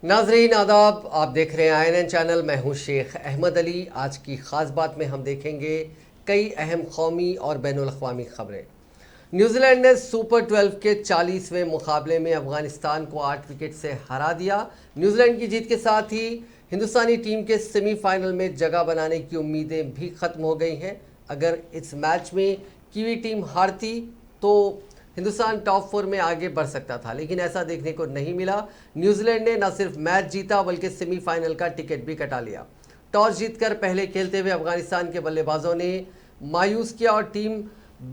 नाजरीन आदाब, आप देख रहे हैं INN चैनल। मैं हूं शेख अहमद अली। आज की ख़ास बात में हम देखेंगे कई अहम कौमी और बैनुल अक़वामी ख़बरें। न्यूजीलैंड ने सुपर 12 के 40वें मुकाबले में अफ़गानिस्तान को 8 विकेट से हरा दिया। न्यूजीलैंड की जीत के साथ ही हिंदुस्तानी टीम के सेमीफाइनल में जगह बनाने की उम्मीदें भी ख़त्म हो गई हैं। अगर इस मैच में कीवी टीम हारती तो हिंदुस्तान टॉप 4 में आगे बढ़ सकता था, लेकिन ऐसा देखने को नहीं मिला। न्यूजीलैंड ने न सिर्फ मैच जीता बल्कि सेमीफाइनल का टिकट भी कटा लिया। टॉस जीतकर पहले खेलते हुए अफगानिस्तान के बल्लेबाजों ने मायूस किया और टीम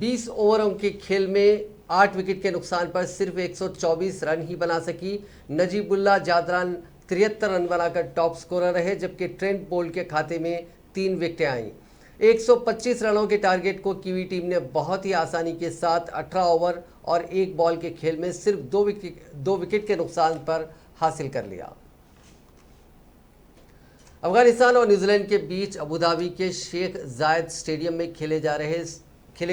20 ओवरों के खेल में 8 विकेट के नुकसान पर सिर्फ 124 रन ही बना सकी। नजीबुल्ला जादरान 73 रन बनाकर टॉप स्कोरर रहे, जबकि ट्रेंट बोल्ट के खाते में 3 विकेटें आईं। 125 रनों के टारगेट को कीवी टीम ने बहुत ही आसानी के साथ 18 ओवर और 1 बॉल के खेल में सिर्फ 2 विकेट के नुकसान पर हासिल कर लिया। अफगानिस्तान और न्यूजीलैंड के बीच अबू धाबी के शेख जायद स्टेडियम में खेले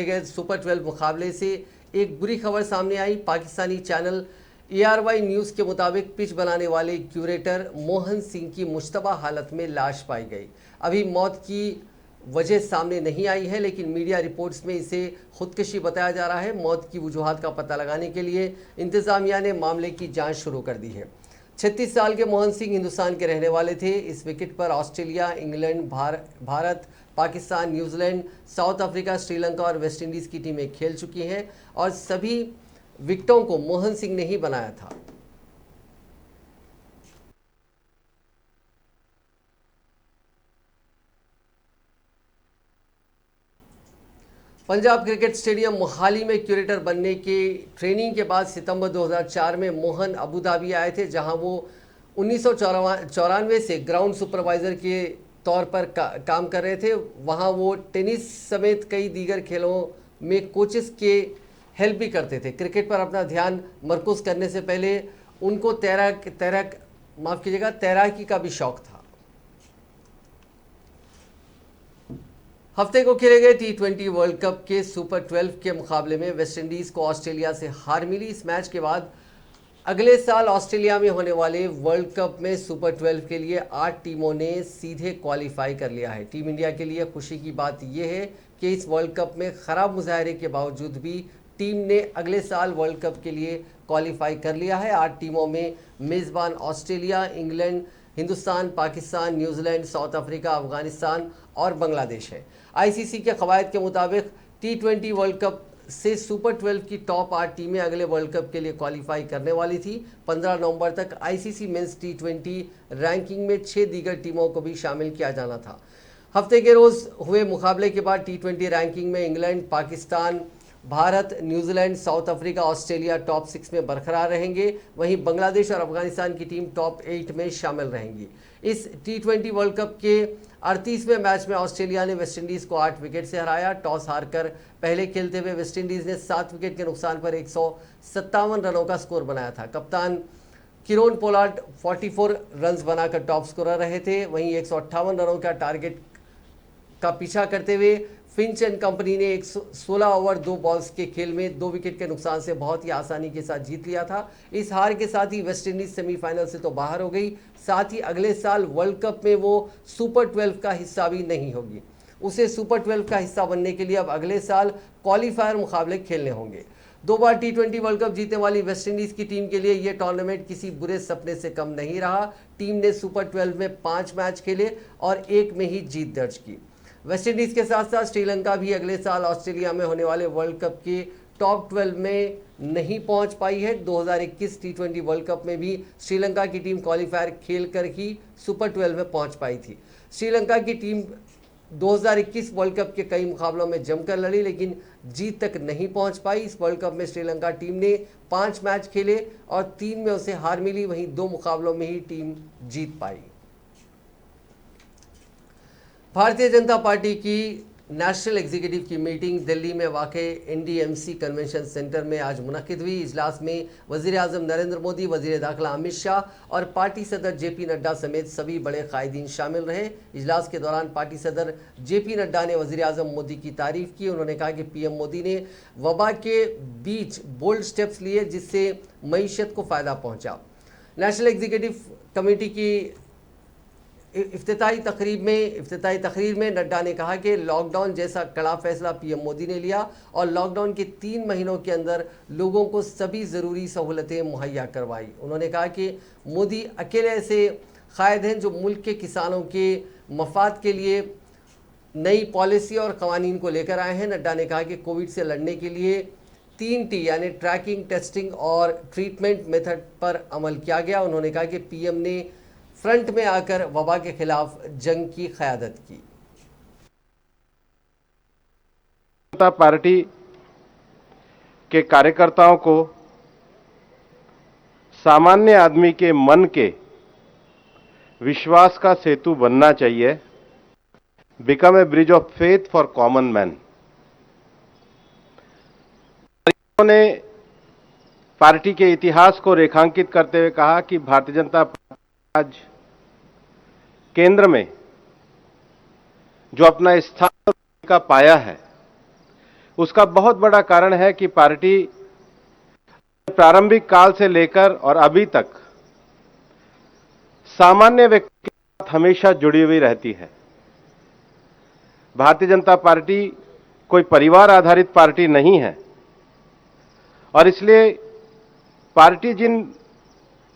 गए सुपर 12 मुकाबले से एक बुरी खबर सामने आई। पाकिस्तानी चैनल ARY न्यूज़ के मुताबिक पिच बनाने वाले क्यूरेटर मोहन सिंह की मुश्तबा हालत में लाश पाई गई। अभी मौत की वजह सामने नहीं आई है, लेकिन मीडिया रिपोर्ट्स में इसे खुदकुशी बताया जा रहा है। मौत की वजूहात का पता लगाने के लिए इंतज़ामिया ने मामले की जांच शुरू कर दी है। 36 साल के मोहन सिंह हिंदुस्तान के रहने वाले थे। इस विकेट पर Australia, England, Bharat, Pakistan, New Zealand, south Africa, Sri Lanka और वेस्ट इंडीज़ की टीमें खेल चुकी हैं और सभी विकेटों को मोहन सिंह ने ही बनाया था। पंजाब क्रिकेट स्टेडियम मोहाली में क्यूरेटर बनने की ट्रेनिंग के बाद सितंबर 2004 में मोहन अबू धाबी आए थे, जहां वो 1994 से ग्राउंड सुपरवाइज़र के तौर पर काम कर रहे थे। वहां वो टेनिस समेत कई दीगर खेलों में कोचेस के हेल्प भी करते थे। क्रिकेट पर अपना ध्यान मरकूज करने से पहले उनको तैराकी का भी शौक था। हफ्ते को खेले गए T20 वर्ल्ड कप के सुपर 12 के मुकाबले में वेस्टइंडीज़ को ऑस्ट्रेलिया से हार मिली। इस मैच के बाद अगले साल ऑस्ट्रेलिया में होने वाले वर्ल्ड कप में सुपर 12 के लिए 8 टीमों ने सीधे क्वालिफाई कर लिया है। टीम इंडिया के लिए खुशी की बात यह है कि इस वर्ल्ड कप में खराब मुजाहरे के बावजूद भी टीम ने अगले साल वर्ल्ड कप के लिए क्वालिफाई कर लिया है। 8 टीमों में मेज़बान Australia, England, Hindustan, Pakistan, New Zealand, south Africa, Afghanistan और बांग्लादेश है। ICC के कवायद के मुताबिक T20 वर्ल्ड कप से सुपर 12 की टॉप 8 टीमें अगले वर्ल्ड कप के लिए क्वालिफाई करने वाली थी। 15 नवंबर तक ICC मेंस T20 रैंकिंग में 6 दीगर टीमों को भी शामिल किया जाना था। हफ्ते के रोज़ हुए मुकाबले के बाद T20 रैंकिंग में England, Pakistan, Bharat, New Zealand, south Africa, Australia top 6 में बरकरार रहेंगे। वहीं बांग्लादेश और अफगानिस्तान की टीम टॉप 8 में शामिल रहेंगी। इस T20 वर्ल्ड कप के 38वें मैच में ऑस्ट्रेलिया ने वेस्टइंडीज़ को 8 विकेट से हराया। टॉस हारकर पहले खेलते हुए वेस्टइंडीज़ ने 7 विकेट के नुकसान पर 157 रनों का स्कोर बनाया था। कप्तान किरोन पोलार्ड 44 रन्स बनाकर टॉप स्कोरर रहे थे। वहीं 158 रनों का टारगेट का पीछा करते हुए फिंच एंड कंपनी ने 16 ओवर 2 बॉल्स के खेल में 2 विकेट के नुकसान से बहुत ही आसानी के साथ जीत लिया था। इस हार के साथ ही वेस्टइंडीज सेमीफाइनल से तो बाहर हो गई, साथ ही अगले साल वर्ल्ड कप में वो सुपर 12 का हिस्सा भी नहीं होगी। उसे सुपर 12 का हिस्सा बनने के लिए अब अगले साल क्वालिफायर मुकाबले खेलने होंगे। 2 बार T20 वर्ल्ड कप जीतने वाली वेस्टइंडीज़ की टीम के लिए यह टूर्नामेंट किसी बुरे सपने से कम नहीं रहा। टीम ने सुपर 12 में 5 मैच खेले और 1 में ही जीत दर्ज की। वेस्टइंडीज़ के साथ साथ श्रीलंका भी अगले साल ऑस्ट्रेलिया में होने वाले वर्ल्ड कप के टॉप 12 में नहीं पहुंच पाई है। 2021 T20 वर्ल्ड कप में भी श्रीलंका की टीम क्वालिफायर खेलकर ही सुपर 12 में पहुंच पाई थी। श्रीलंका की टीम 2021 वर्ल्ड कप के कई मुकाबलों में जमकर लड़ी, लेकिन जीत तक नहीं पहुंच पाई। इस वर्ल्ड कप में श्रीलंका टीम ने 5 मैच खेले और 3 में उसे हार मिली। वहीं 2 मुकाबलों में ही टीम जीत पाई। भारतीय जनता पार्टी की नेशनल एग्जीक्यूटिव की मीटिंग दिल्ली में वाक़े NDMC कन्वेंशन सेंटर में आज मुनक़िद हुई। इजलास में वज़ीर-ए-आज़म नरेंद्र मोदी, वज़ीर दाखिला अमित शाह और पार्टी सदर JP नड्डा समेत सभी बड़े कायदीन शामिल रहे। इजलास के दौरान पार्टी सदर JP नड्डा ने वज़ीर-ए-आज़म मोदी की तारीफ़ की। उन्होंने कहा कि PM मोदी ने वबा के बीच बोल्ड स्टेप्स लिए जिससे मईशत को फ़ायदा पहुँचा। नेशनल एग्जीक्यूटिव कमेटी की इफ्तिताई तकरीर में नड्डा ने कहा कि लॉकडाउन जैसा कड़ा फैसला पीएम मोदी ने लिया और लॉकडाउन के 3 महीनों के अंदर लोगों को सभी ज़रूरी सहूलतें मुहैया करवाई। उन्होंने कहा कि मोदी अकेले ऐसे कायद हैं जो मुल्क के किसानों के मफाद के लिए नई पॉलिसी और कवानीन को लेकर आए हैं। नड्डा ने कहा कि कोविड से लड़ने के लिए 3T यानी ट्रैकिंग, टेस्टिंग और ट्रीटमेंट मेथड पर अमल किया गया। उन्होंने कहा कि पीएम ने फ्रंट में आकर वबा के खिलाफ जंग की क़यादत की। जनता पार्टी के कार्यकर्ताओं को सामान्य आदमी के मन के विश्वास का सेतु बनना चाहिए, become a bridge of faith for common man. उन्होंने पार्टी के इतिहास को रेखांकित करते हुए कहा कि भारतीय जनता पार्टी आज केंद्र में जो अपना स्थान का पाया है, उसका बहुत बड़ा कारण है कि पार्टी प्रारंभिक काल से लेकर और अभी तक सामान्य व्यक्ति के साथ हमेशा जुड़ी हुई रहती है। भारतीय जनता पार्टी कोई परिवार आधारित पार्टी नहीं है और इसलिए पार्टी जिन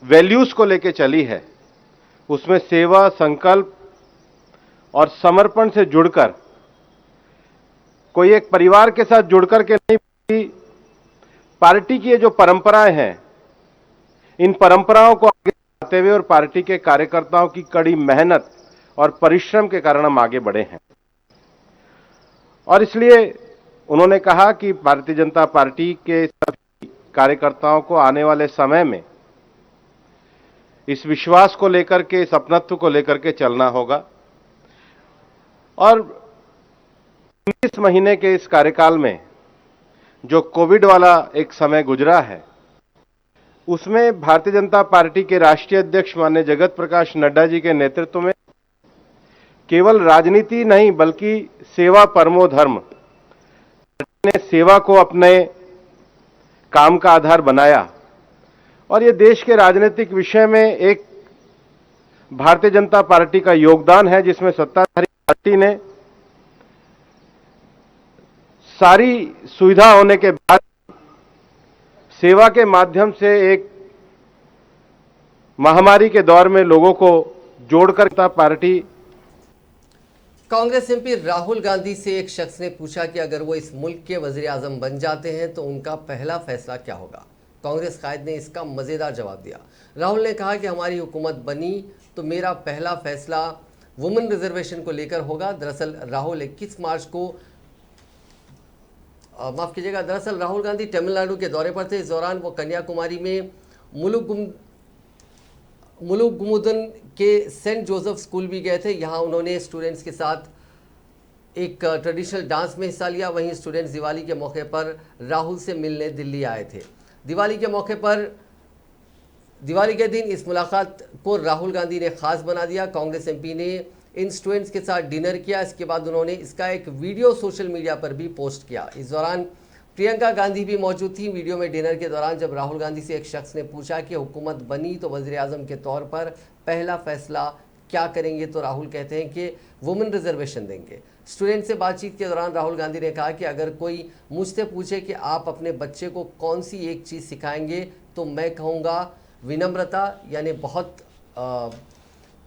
वैल्यूज को लेकर चली है उसमें सेवा, संकल्प और समर्पण से जुड़कर, कोई एक परिवार के साथ जुड़कर के नहीं, पार्टी की ये जो परंपराएं हैं, इन परंपराओं को आगे बढ़ाते हुए और पार्टी के कार्यकर्ताओं की कड़ी मेहनत और परिश्रम के कारण हम आगे बढ़े हैं। और इसलिए उन्होंने कहा कि भारतीय जनता पार्टी के सभी कार्यकर्ताओं को आने वाले समय में इस विश्वास को लेकर के, इस अपनत्व को लेकर के चलना होगा। और 19 महीने के इस कार्यकाल में जो कोविड वाला एक समय गुजरा है, उसमें भारतीय जनता पार्टी के राष्ट्रीय अध्यक्ष माननीय जगत प्रकाश नड्डा जी के नेतृत्व में केवल राजनीति नहीं बल्कि सेवा परमो धर्म, ने सेवा को अपने काम का आधार बनाया। और ये देश के राजनीतिक विषय में एक भारतीय जनता पार्टी का योगदान है, जिसमें सत्ताधारी पार्टी ने सारी सुविधा होने के बाद सेवा के माध्यम से एक महामारी के दौर में लोगों को जोड़कर पार्टी। कांग्रेस एमपी राहुल गांधी से एक शख्स ने पूछा कि अगर वो इस मुल्क के वजीर आजम बन जाते हैं तो उनका पहला फैसला क्या होगा। कांग्रेस कायद ने इसका मज़ेदार जवाब दिया। राहुल ने कहा कि हमारी हुकूमत बनी तो मेरा पहला फैसला वुमेन रिजर्वेशन को लेकर होगा। दरअसल राहुल 21 मार्च को दरअसल राहुल गांधी तमिलनाडु के दौरे पर थे। इस दौरान वो कन्याकुमारी में मुलुगुमुदन के सेंट जोसेफ स्कूल भी गए थे। यहाँ उन्होंने स्टूडेंट्स के साथ एक ट्रेडिशनल डांस में हिस्सा लिया। वहीं स्टूडेंट्स दिवाली के मौके पर राहुल से मिलने दिल्ली आए थे। दिवाली के दिन इस मुलाकात को राहुल गांधी ने खास बना दिया। कांग्रेस एमपी ने इन स्टूडेंट्स के साथ डिनर किया। इसके बाद उन्होंने इसका एक वीडियो सोशल मीडिया पर भी पोस्ट किया। इस दौरान प्रियंका गांधी भी मौजूद थी। वीडियो में डिनर के दौरान जब राहुल गांधी से एक शख्स ने पूछा कि हुकूमत बनी तो वज़ीर आज़म के तौर पर पहला फैसला क्या करेंगे, तो राहुल कहते हैं कि वुमेन रिजर्वेशन देंगे। स्टूडेंट से बातचीत के दौरान राहुल गांधी ने कहा कि अगर कोई मुझसे पूछे कि आप अपने बच्चे को कौन सी एक चीज़ सिखाएंगे तो मैं कहूँगा विनम्रता, यानी बहुत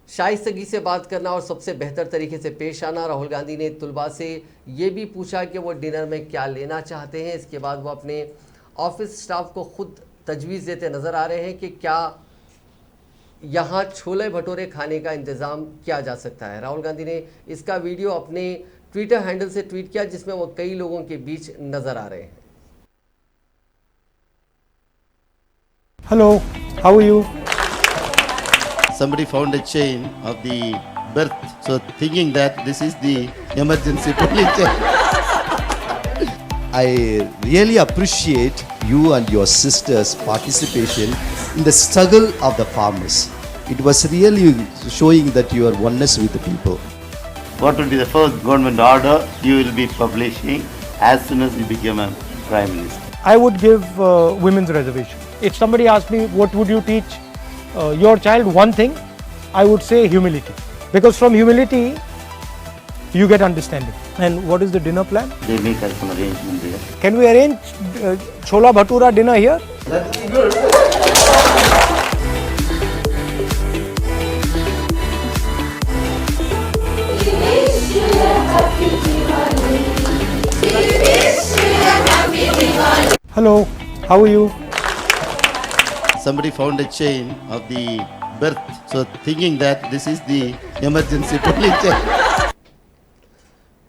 शाइस्तगी से बात करना और सबसे बेहतर तरीके से पेश आना। राहुल गांधी ने तुलबा से ये भी पूछा कि वो डिनर में क्या लेना चाहते हैं। इसके बाद वो अपने ऑफिस स्टाफ को खुद तजवीज़ देते नज़र आ रहे हैं कि क्या यहाँ छोले भटूरे खाने का इंतज़ाम किया जा सकता है। राहुल गांधी ने इसका वीडियो अपने ट्विटर हैंडल से ट्वीट किया, जिसमें वो कई लोगों के बीच नज़र आ रहे हैं। Hello, how are you? Somebody found a chain of the birth, so thinking that this is the emergency police chain. I really appreciate you and your sister's participation in the struggle of the farmers. It was really showing that you are oneness with the people. What will be the first government order you will be publishing as soon as you become a Prime Minister? I would give women's reservation. If somebody asked me what would you teach your child one thing, I would say humility. Because from humility, you get understanding. And what is the dinner plan? They make us some arrangement there. Can we arrange chola bhatura dinner here? Hello, how are you? Somebody found a chain of the birth, so thinking that this is the emergency police chain.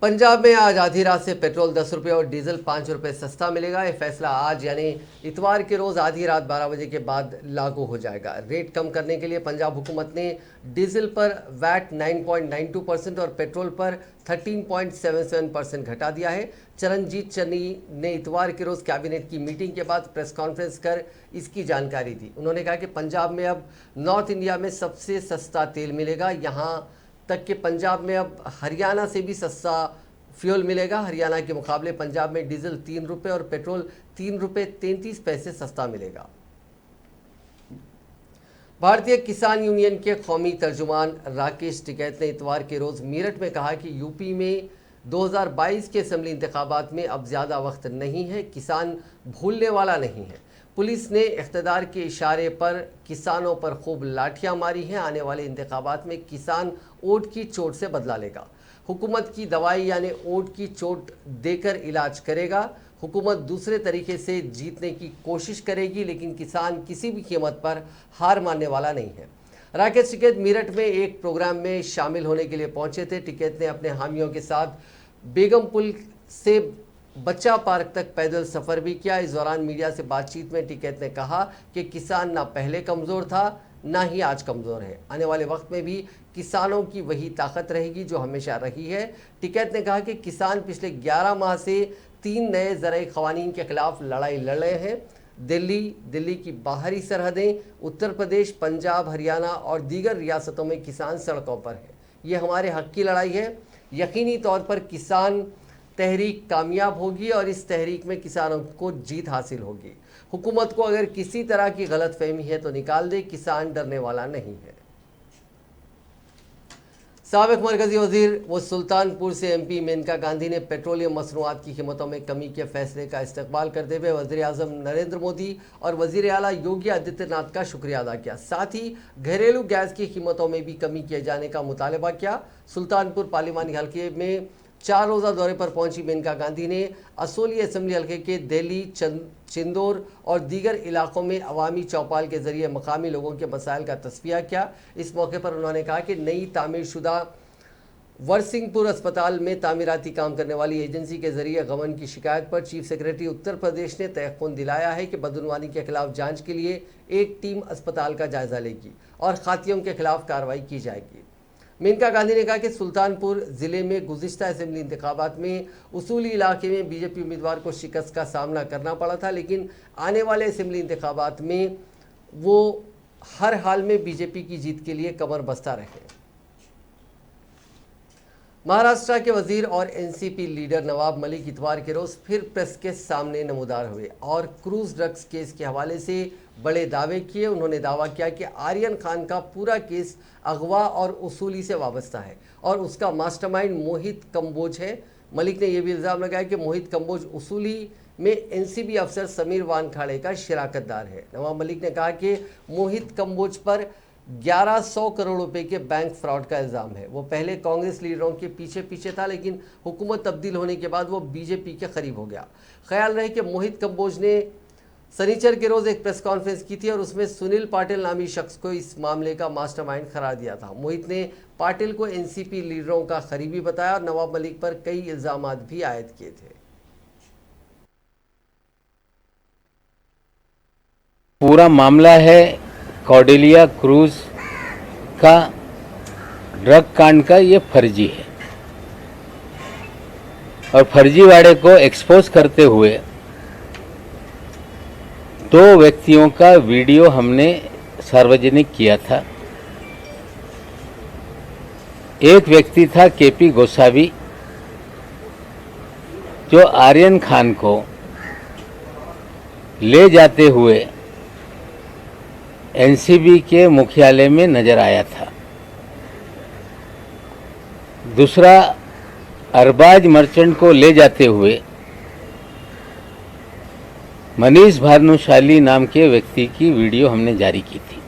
Punjab में आज आधी रात से petrol 10 रुपये और diesel 5 रुपये सस्ता मिलेगा। यह फैसला आज यानी इतवार के रोज़ आधी रात 12 बजे के बाद लागू हो जाएगा। रेट कम करने के लिए पंजाब हुकूमत ने डीजल पर वैट 9.92% और पेट्रोल पर 13.77% घटा दिया है। चरणजीत चन्नी ने इतवार के रोज़ कैबिनेट की मीटिंग के बाद प्रेस कॉन्फ्रेंस कर इसकी जानकारी दी। उन्होंने कहा कि पंजाब में अब नॉर्थ इंडिया में सबसे सस्ता तेल मिलेगा। यहाँ तक कि पंजाब में अब हरियाणा से भी सस्ता फ्यूल मिलेगा। हरियाणा के मुकाबले पंजाब में डीजल 3 रुपये और पेट्रोल 3 रुपये 33 पैसे सस्ता मिलेगा। भारतीय किसान यूनियन के कौमी तर्जुमान राकेश टिकैत ने इतवार के रोज़ मीरठ में कहा कि यूपी में 2022 के असेंबली इंतखाबात में अब ज़्यादा वक्त नहीं है, किसान भूलने वाला नहीं है। पुलिस ने इख्तिदार के इशारे पर किसानों पर खूब लाठियां मारी हैं। आने वाले इंतखाबात में किसान ओट की चोट से बदला लेगा। हुकूमत की दवाई यानी ओट की चोट देकर इलाज करेगा। हुकूमत दूसरे तरीके से जीतने की कोशिश करेगी, लेकिन किसान किसी भी कीमत पर हार मानने वाला नहीं है। राकेश टिकैत मीरठ में एक प्रोग्राम में शामिल होने के लिए पहुंचे थे। टिकैत ने अपने हामियों के साथ बेगम पुल से बच्चा पार्क तक पैदल सफ़र भी किया। इस दौरान मीडिया से बातचीत में टिकैत ने कहा कि किसान ना पहले कमज़ोर था ना ही आज कमज़ोर है। आने वाले वक्त में भी किसानों की वही ताकत रहेगी जो हमेशा रही है। टिकैत ने कहा कि किसान पिछले 11 माह से 3 नए ज़राई क़वानीन के ख़िलाफ़ लड़ाई लड़ रहे हैं। दिल्ली की बाहरी सरहदें, उत्तर प्रदेश, पंजाब, हरियाणा और दीगर रियासतों में किसान सड़कों पर हैं। ये हमारे हक़ की लड़ाई है। यकीनी तौर पर किसान तहरीक कामयाब होगी और इस तहरीक में किसानों को जीत हासिल होगी। हुकूमत को अगर किसी तरह की गलतफहमी है तो निकाल दे, किसान डरने वाला नहीं है। साबिक मरकजी वजीर व सुल्तानपुर से एमपी मेनका गांधी ने पेट्रोलियम मसनूआत की कीमतों में कमी के फैसले का इस्तकबाल करते हुए वज़ीर आज़म नरेंद्र मोदी और वज़ीर आला योगी आदित्यनाथ का शुक्रिया अदा किया। साथ ही घरेलू गैस की कीमतों में भी कमी किए जाने का मुतालबा किया। सुल्तानपुर पार्लिमानी हल्के में 4 रोज़ा दौरे पर पहुंची मेनका गांधी ने असोली असम्बली हल्के के दिल्ली, चिंदौर और दीगर इलाकों में अवामी चौपाल के ज़रिए मकामी लोगों के मसाइल का तस्फिया किया। इस मौके पर उन्होंने कहा कि नई तामीर शुदा वरसिंहपुर अस्पताल में तामीराती काम करने वाली एजेंसी के ज़रिए गबन की शिकायत पर चीफ सेक्रेटरी उत्तर प्रदेश ने तयक़ुन दिलाया है कि बदउनवानी के खिलाफ जाँच के लिए एक टीम अस्पताल का जायज़ा लेगी और खातियों के खिलाफ कार्रवाई की जाएगी। मेनका गांधी ने कहा कि सुल्तानपुर ज़िले में गुज़िश्ता असेंबली इंतखाबात में उसूली इलाके में बीजेपी उम्मीदवार को शिकस्त का सामना करना पड़ा था, लेकिन आने वाले असेंबली इंतखाबात में वो हर हाल में बीजेपी की जीत के लिए कमर बस्ता रहे। महाराष्ट्र के वजीर और एनसीपी लीडर नवाब मलिक इतवार के रोज़ फिर प्रेस के सामने नमूदार हुए और क्रूज ड्रग्स केस के हवाले से बड़े दावे किए। उन्होंने दावा किया कि आर्यन खान का पूरा केस अगवा और उसूली से वाबस्ता है और उसका मास्टरमाइंड मोहित कंबोज है। मलिक ने यह भी इल्ज़ाम लगाया कि मोहित कंबोज उसूली में एनसीबी अफसर समीर वानखाड़े का शिराकतदार है। नवाब मलिक ने कहा कि मोहित कंबोज पर 1100 करोड़ रुपए के बैंक फ्रॉड का इल्ज़ाम है। वो पहले कांग्रेस लीडरों के पीछे था, लेकिन हुकूमत तब्दील होने के बाद वो बीजेपी के करीब हो गया। ख्याल रहे कि मोहित कंबोज ने शनिचर के रोज़ एक प्रेस कॉन्फ्रेंस की थी और उसमें सुनील पाटिल नामी शख्स को इस मामले का मास्टरमाइंड करार दिया था। मोहित ने पाटिल को एनसीपी लीडरों का करीबी बताया और नवाब मलिक पर कई इल्ज़ाम भी आयद किए थे। पूरा मामला है कॉर्डेलिया क्रूज का ड्रग कांड का। ये फर्जी है और फर्जीवाड़े को एक्सपोज करते हुए 2 व्यक्तियों का वीडियो हमने सार्वजनिक किया था। एक व्यक्ति था केपी गोसावी, जो आर्यन खान को ले जाते हुए एनसीबी के मुख्यालय में नजर आया था। दूसरा, अरबाज मर्चेंट को ले जाते हुए मनीष भानुशाली नाम के व्यक्ति की वीडियो हमने जारी की थी,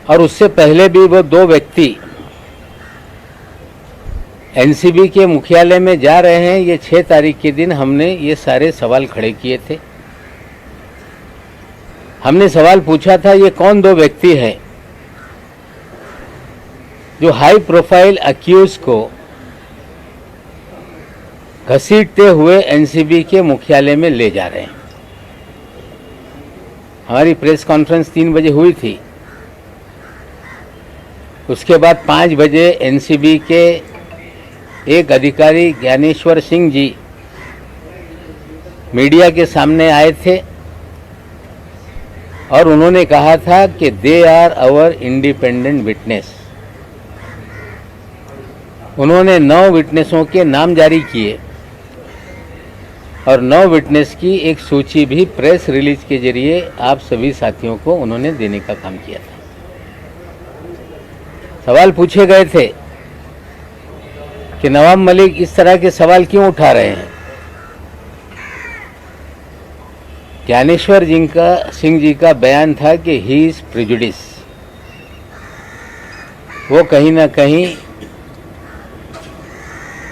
और उससे पहले भी वो दो व्यक्ति एनसीबी के मुख्यालय में जा रहे हैं, ये 6 तारीख के दिन हमने ये सारे सवाल खड़े किए थे। हमने सवाल पूछा था, ये कौन दो व्यक्ति हैं जो हाई प्रोफाइल अक्यूज को घसीटते हुए एनसीबी के मुख्यालय में ले जा रहे हैं। हमारी प्रेस कॉन्फ्रेंस 3 बजे हुई थी। उसके बाद 5 बजे एनसीबी के एक अधिकारी ज्ञानेश्वर सिंह जी मीडिया के सामने आए थे और उन्होंने कहा था कि they are our independent witness. उन्होंने 9 विटनेसों के नाम जारी किए और 9 विटनेस की एक सूची भी प्रेस रिलीज के जरिए आप सभी साथियों को उन्होंने देने का काम किया था। सवाल पूछे गए थे कि नवाब मलिक इस तरह के सवाल क्यों उठा रहे हैं। ज्ञानेश्वर सिंह जी का बयान था कि ही इज प्रिजुडिस। वो कहीं ना कहीं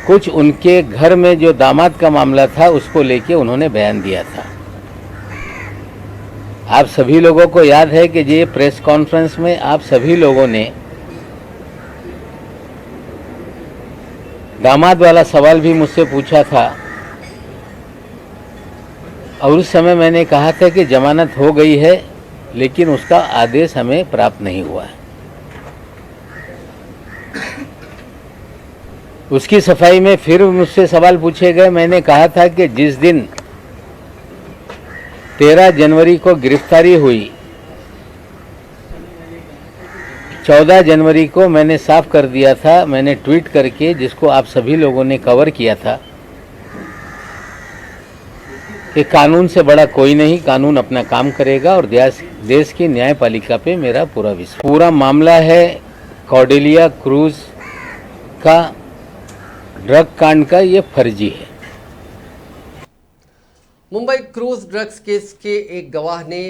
कुछ उनके घर में जो दामाद का मामला था उसको लेके उन्होंने बयान दिया था। आप सभी लोगों को याद है कि ये प्रेस कॉन्फ्रेंस में आप सभी लोगों ने दामाद वाला सवाल भी मुझसे पूछा था और उस समय मैंने कहा था कि जमानत हो गई है लेकिन उसका आदेश हमें प्राप्त नहीं हुआ है। उसकी सफाई में फिर मुझसे सवाल पूछे गए। मैंने कहा था कि जिस दिन 13 जनवरी को गिरफ्तारी हुई, 14 जनवरी को मैंने साफ कर दिया था, मैंने ट्वीट करके, जिसको आप सभी लोगों ने कवर किया था, कि कानून से बड़ा कोई नहीं, कानून अपना काम करेगा और देश की न्यायपालिका पे मेरा पूरा विश्वास। पूरा मामला है कॉर्डेलिया क्रूज का ड्रग कांड का, ये फर्जी है। मुंबई क्रूज ड्रग्स केस के एक गवाह ने,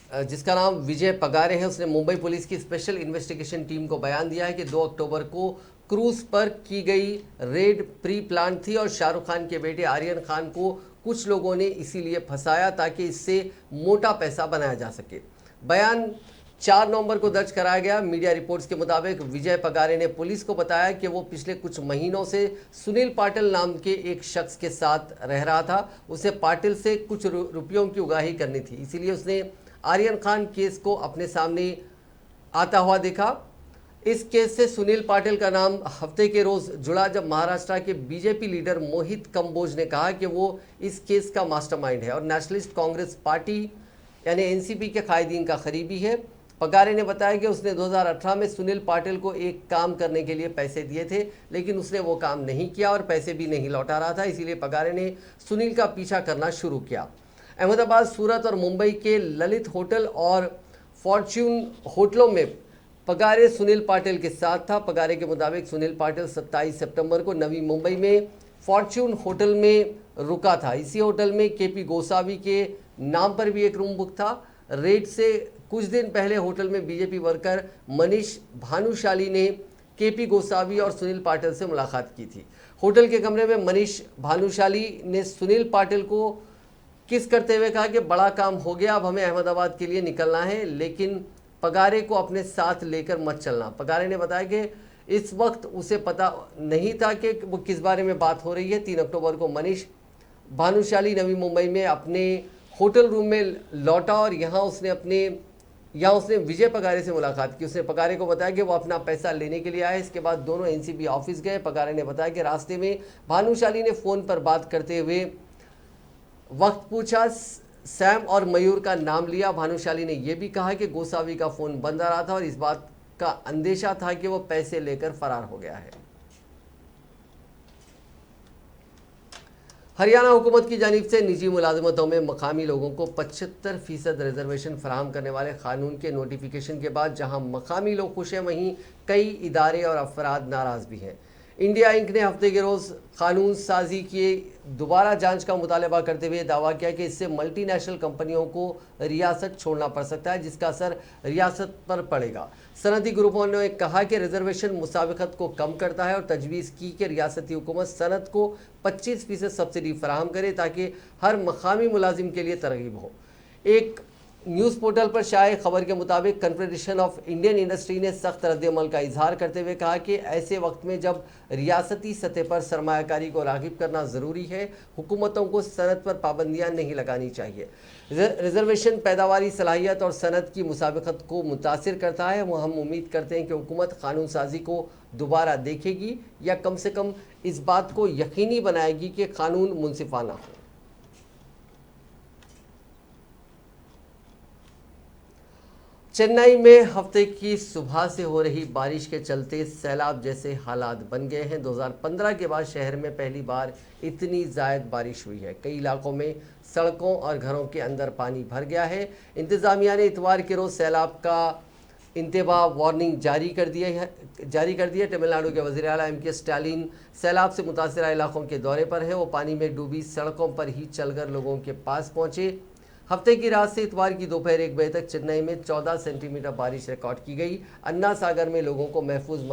जिसका नाम विजय पगारे है, उसने मुंबई पुलिस की स्पेशल इन्वेस्टिगेशन टीम को बयान दिया है कि 2 अक्टूबर को क्रूज पर की गई रेड प्री प्लान थी और शाहरुख खान के बेटे आर्यन खान को कुछ लोगों ने इसीलिए फंसाया ताकि इससे मोटा पैसा बनाया जा सके। बयान 4 नवंबर को दर्ज कराया गया। मीडिया रिपोर्ट्स के मुताबिक विजय पगारे ने पुलिस को बताया कि वो पिछले कुछ महीनों से सुनील पाटिल नाम के एक शख्स के साथ रह रहा था। उसे पाटिल से कुछ रुपयों की उगाही करनी थी, इसीलिए उसने आर्यन खान केस को अपने सामने आता हुआ देखा। इस केस से सुनील पाटिल का नाम हफ्ते के रोज जुड़ा जब महाराष्ट्र के बीजेपी लीडर मोहित कंबोज ने कहा कि वो इस केस का मास्टरमाइंड है और नेशनलिस्ट कांग्रेस पार्टी यानी एनसीपी के कायदीन का करीबी है। पगारे ने बताया कि उसने 2018 में सुनील पाटिल को एक काम करने के लिए पैसे दिए थे, लेकिन उसने वो काम नहीं किया और पैसे भी नहीं लौटा रहा था, इसीलिए पगारे ने सुनील का पीछा करना शुरू किया। अहमदाबाद, सूरत और मुंबई के ललित होटल और फॉर्च्यून होटलों में पगारे सुनील पाटिल के साथ था। पगारे के मुताबिक सुनील पाटिल 27 सितंबर को नवी मुंबई में फॉर्च्यून होटल में रुका था। इसी होटल में केपी गोसावी के नाम पर भी एक रूम बुक था। रेड से कुछ दिन पहले होटल में बीजेपी वर्कर मनीष भानुशाली ने केपी गोसावी और सुनील पाटिल से मुलाकात की थी। होटल के कमरे में मनीष भानुशाली ने सुनील पाटिल को किस करते हुए कहा कि बड़ा काम हो गया, अब हमें अहमदाबाद के लिए निकलना है, लेकिन पगारे को अपने साथ लेकर मत चलना। पगारे ने बताया कि इस वक्त उसे पता नहीं था कि वो किस बारे में बात हो रही है। 3 अक्टूबर को मनीष भानुशाली नवी मुंबई में अपने होटल रूम में लौटा और यहाँ उसने विजय पगारे से मुलाकात की। उसने पगारे को बताया कि वो अपना पैसा लेने के लिए आए। इसके बाद दोनों एनसीबी ऑफिस गए। पगारे ने बताया कि रास्ते में भानुशाली ने फ़ोन पर बात करते हुए वक्त पूछा, सैम और मयूर का नाम लिया। भानुशाली ने यह भी कहा कि गोसावी का फ़ोन बंद आ रहा था और इस बात का अंदेशा था कि वो पैसे लेकर फरार हो गया है। हरियाणा हुकूमत की जानिब से निजी मुलाजमतों में मकामी लोगों को 75% रिजर्वेशन फराहम करने वाले कानून के नोटिफिकेशन के बाद जहां मकामी लोग खुश हैं, वहीं कई इदारे और अफराद नाराज़ भी हैं। इंडिया इंक ने हफ्ते के रोज़ कानून साजी की दोबारा जांच का मुतालबा करते हुए दावा किया कि इससे मल्टीनेशनल कंपनियों को रियासत छोड़ना पड़ सकता है, जिसका असर रियासत पर पड़ेगा। सनती ग्रुपों ने कहा कि रिजर्वेशन मुसाविकत को कम करता है और तजवीज़ की कि रियासती हुकूमत सनत को 25% सब्सिडी फराहम करे ताकि हर मकामी मुलाजिम के लिए तरगीब हो। एक न्यूज़ पोर्टल पर शाये खबर के मुताबिक कन्फेडरेशन ऑफ इंडियन इंडस्ट्री ने सख्त रद्द-ए-अमल का इजहार करते हुए कहा कि ऐसे वक्त में जब रियासती सतह पर सरमायाकारी को राग़िब करना ज़रूरी है, हुकूमतों को सनत पर पाबंदियाँ नहीं लगानी चाहिए। रिजर्वेशन पैदावारी सलाहियत और सनत की मुसाबिकत को मुतासिर करता है। वो हम उम्मीद करते हैं कि हुकूमत कानून साजी को दोबारा देखेगी या कम से कम इस बात को यकीनी बनाएगी कि कानून मुनसिफाना हो। चेन्नई में हफ्ते की सुबह से हो रही बारिश के चलते सैलाब जैसे हालात बन गए हैं। 2015 के बाद शहर में पहली बार इतनी ज़्यादा बारिश हुई है। कई इलाकों में सड़कों और घरों के अंदर पानी भर गया है। इंतज़ामिया ने इतवार के रोज़ सैलाब का इंतबाह वार्निंग जारी कर दी है। तमिलनाडु के वज़ीर आला एम के स्टालिन सैलाब से मुतासरा इलाकों के दौरे पर हैं। वो पानी में डूबी सड़कों पर ही चलकर लोगों के पास पहुँचे। हफ्ते की रात से इतवार की दोपहर 1 बजे तक चेन्नई में 14 सेंटीमीटर बारिश रिकॉर्ड की गई। अन्ना सागर में लोगों को महफूज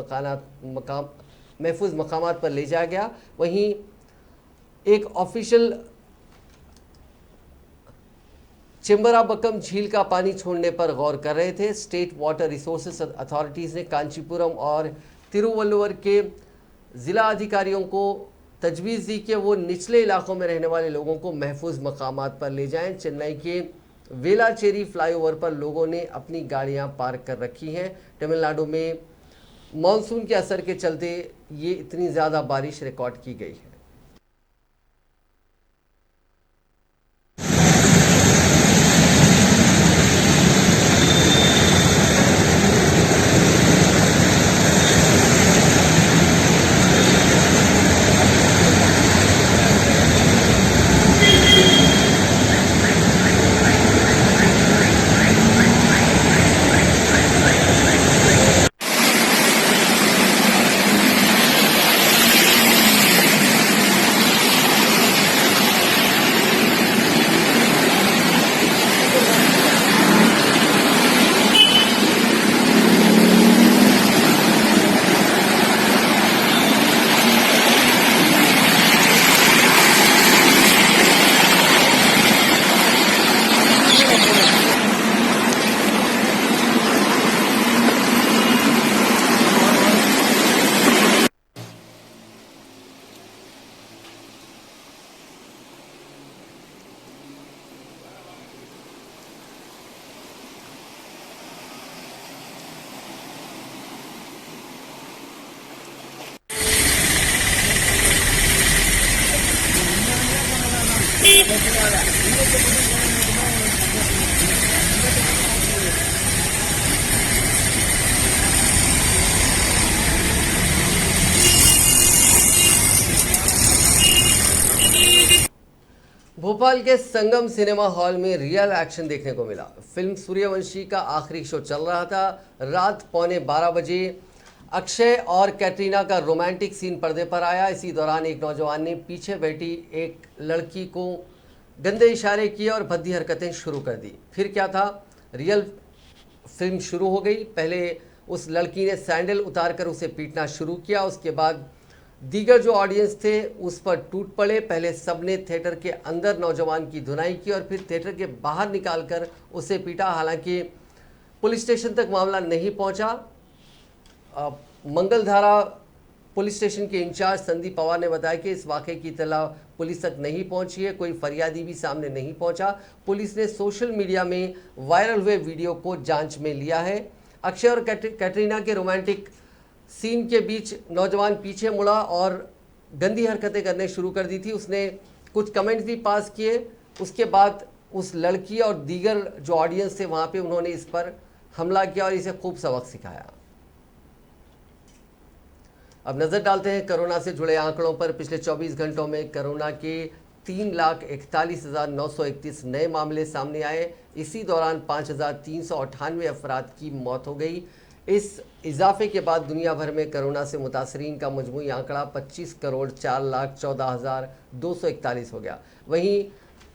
मकामात पर ले जाया गया। वहीं एक ऑफिशियल चिंबराबक्कम झील का पानी छोड़ने पर गौर कर रहे थे। स्टेट वाटर रिसोर्सेज अथॉरिटीज़ ने कांचीपुरम और तिरुवल्लुवर के ज़िला अधिकारियों को तजवीज़ दी कि वो निचले इलाकों में रहने वाले लोगों को महफूज मकामात पर ले जाएं। चेन्नई के वेलाचेरी फ्लाईओवर पर लोगों ने अपनी गाड़ियां पार्क कर रखी हैं। तमिलनाडु में मानसून के असर के चलते ये इतनी ज़्यादा बारिश रिकॉर्ड की गई है। भोपाल के संगम सिनेमा हॉल में रियल एक्शन देखने को मिला। फिल्म सूर्यवंशी का आखिरी शो चल रहा था। रात 11:15 बजे अक्षय और कैटरीना का रोमांटिक सीन पर्दे पर आया। इसी दौरान एक नौजवान ने पीछे बैठी एक लड़की को गंदे इशारे किए और भद्दी हरकतें शुरू कर दी। फिर क्या था, रियल फिल्म शुरू हो गई। पहले उस लड़की ने सैंडल उतारकर उसे पीटना शुरू किया। उसके बाद दीगर जो ऑडियंस थे उस पर टूट पड़े। पहले सबने थिएटर के अंदर नौजवान की धुनाई की और फिर थिएटर के बाहर निकालकर उसे पीटा। हालांकि पुलिस स्टेशन तक मामला नहीं पहुंचा। मंगलधारा पुलिस स्टेशन के इंचार्ज संदीप पवार ने बताया कि इस वाक़े की इत्तला पुलिस तक नहीं पहुंची है। कोई फरियादी भी सामने नहीं पहुंचा। पुलिस ने सोशल मीडिया में वायरल हुए वीडियो को जांच में लिया है। अक्षय और कैटरीना के रोमांटिक सीन के बीच नौजवान पीछे मुड़ा और गंदी हरकतें करने शुरू कर दी थी। उसने कुछ कमेंट्स भी पास किए। उसके बाद उस लड़की और दीगर जो ऑडियंस थे वहाँ पे उन्होंने इस पर हमला किया और इसे खूब सबक सिखाया। अब नज़र डालते हैं कोरोना से जुड़े आंकड़ों पर। पिछले 24 घंटों में कोरोना के 3,41,931 नए मामले सामने आए। इसी दौरान 5,398 अफराद की मौत हो गई। इस इजाफे के बाद दुनिया भर में कोरोना से मुतासरीन का मजमूई आंकड़ा 25,04,14,241 हो गया। वहीं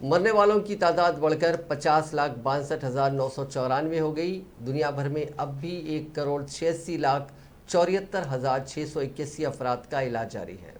मरने वालों की तादाद बढ़कर 50,62,994 हो गई। दुनिया भर में अब भी 1,86,74,681 अफराद का इलाज जारी है।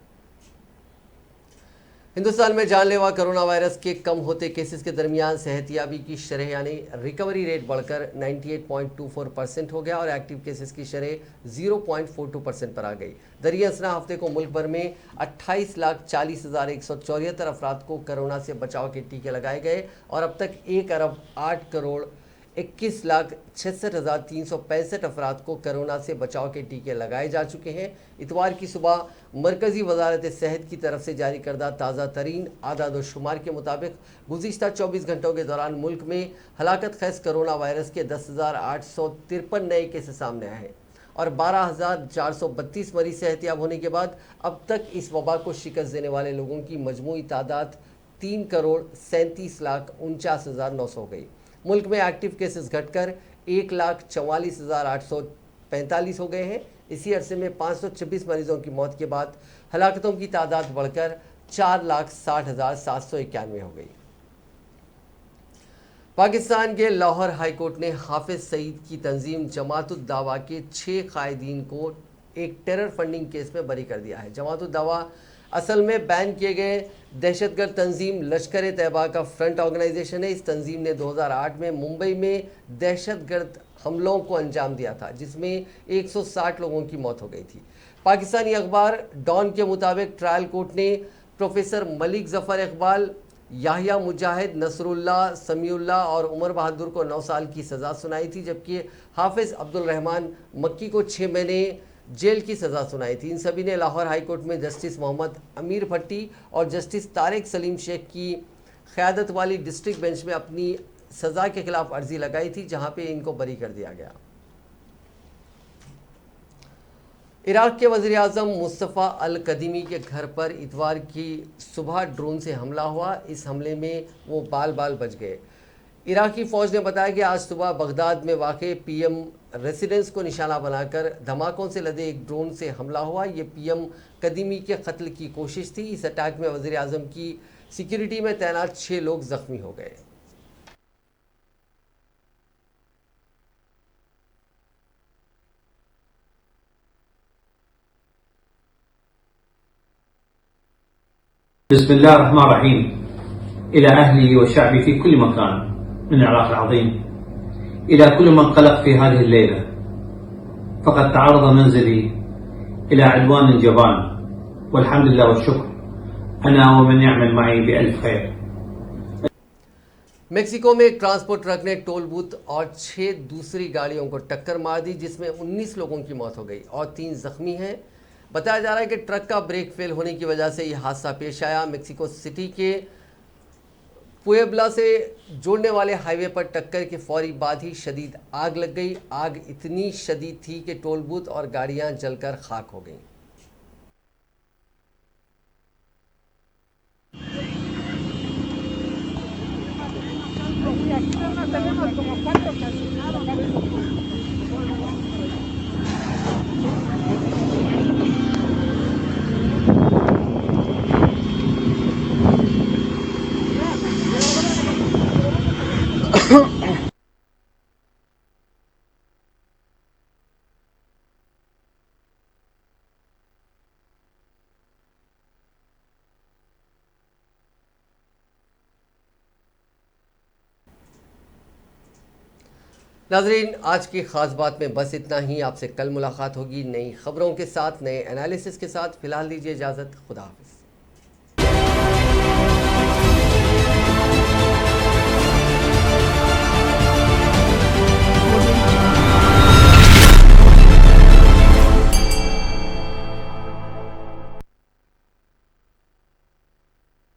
हिंदुस्तान में जानलेवा कोरोना वायरस के कम होते केसेस के दरमियान सेहतियाबी की शरह यानी रिकवरी रेट बढ़कर 98.24% हो गया और एक्टिव केसेस की शरह 0.42% पर आ गई। दरिया असना हफ्ते को मुल्क भर में 28,40,174 अफराद को कोरोना से बचाव के टीके लगाए गए और अब तक 1,08,21,66,365 अफराद को कोरोना से बचाव के टीके लगाए जा चुके हैं। इतवार की सुबह मरकजी वजारत सेहत की तरफ से जारी करदा ताज़ा तरीन आदाद-ओ-शुमार के मुताबिक गुज़िश्ता 24 घंटों के दौरान मुल्क में हलाकत खैज कोरोना वायरस के 10,853 नए केसेस सामने आए हैं और 12,432 मरीज सेहतियाब होने के बाद अब तक इस वबा को शिकस्त देने वाले लोगों की मजमूई तादाद 3,37,49,900 हो गई। मुल्क में एक्टिव केसेस घटकर 1,44,845 हो गए हैं। इसी अरसे में 526 मरीजों की मौत के बाद हलाकतों की तादाद बढ़कर 4,60,791 हो गई। पाकिस्तान के लाहौर हाईकोर्ट ने हाफिज सईद की तंजीम जमात-उद-दावा के 6 कायदीन को एक टेरर फंडिंग केस में बरी कर दिया है। जमात-उद-दावा असल में बैन किए गए दहशतगर्द तंजीम लश्कर तैयबा का फ्रंट ऑर्गेनाइजेशन है। इस तंजीम ने 2008 में मुंबई में दहशतगर्द हमलों को अंजाम दिया था जिसमें 160 लोगों की मौत हो गई थी। पाकिस्तानी अखबार डॉन के मुताबिक ट्रायल कोर्ट ने प्रोफेसर मलिक जफ़र इकबाल, याहिया मुजाहिद, नसरुल्लाह, समीउल्लाह और उमर बहादुर को 9 साल की सज़ा सुनाई थी, जबकि हाफिज अब्दुल रहमान मक्की को 6 महीने जेल की सज़ा सुनाई थी। इन सभी ने लाहौर हाईकोर्ट में जस्टिस मोहम्मद अमीर भट्टी और जस्टिस तारिक सलीम शेख की क़यादत वाली डिस्ट्रिक्ट बेंच में अपनी सज़ा के खिलाफ अर्जी लगाई थी, जहां पे इनको बरी कर दिया गया। इराक के वज़ीर आज़म मुस्तफ़ा अल कदीमी के घर पर इतवार की सुबह ड्रोन से हमला हुआ। इस हमले में वो बाल बाल बच गए। इराकी फ़ौज ने बताया कि आज सुबह बगदाद में वाक़े पीएम रेसिडेंस को निशाना बनाकर धमाकों से लदे एक ड्रोन से हमला हुआ। ये पीएम कदीमी के कत्ल की कोशिश थी। इस अटैक में वज़ीर आज़म की सिक्योरिटी में तैनात 6 लोग ज़ख्मी हो गए। बिस्मिल्लाह रहमान रहीम। इला अहली व शअबी फी कुल्ल मकान मिन इराक़ अज़ीम इला कुल्ल मन क़लक़ फी हाज़िहि लैला फ़क़द तअर्रज़ मंज़िली इला अदवान जबान वल्हम्दुलिल्लाह व शुक्र अना व मन यअमल मई बिअल्फ खैर। मेक्सिको में एक ट्रांसपोर्ट ट्रक ने टोल बूथ और 6 दूसरी गाड़ियों को टक्कर मार दी, जिसमें 19 लोगों की मौत हो गई और 3 जख्मी हैं। बताया जा रहा है कि ट्रक का ब्रेक फेल होने की वजह से यह हादसा पेश आया। मेक्सिको सिटी के पुएब्ला से जोड़ने वाले हाईवे पर टक्कर के फौरी बाद ही शदीद आग लग गई। आग इतनी शदीद थी कि टोल बूथ और गाड़ियां जलकर खाक हो गईं। नाज़रीन, आज की ख़ास बात में बस इतना ही। आपसे कल मुलाकात होगी नई खबरों के साथ, नए एनालिसिस के साथ। फ़िलहाल दीजिए इजाज़त। खुदा हाफ़िज़।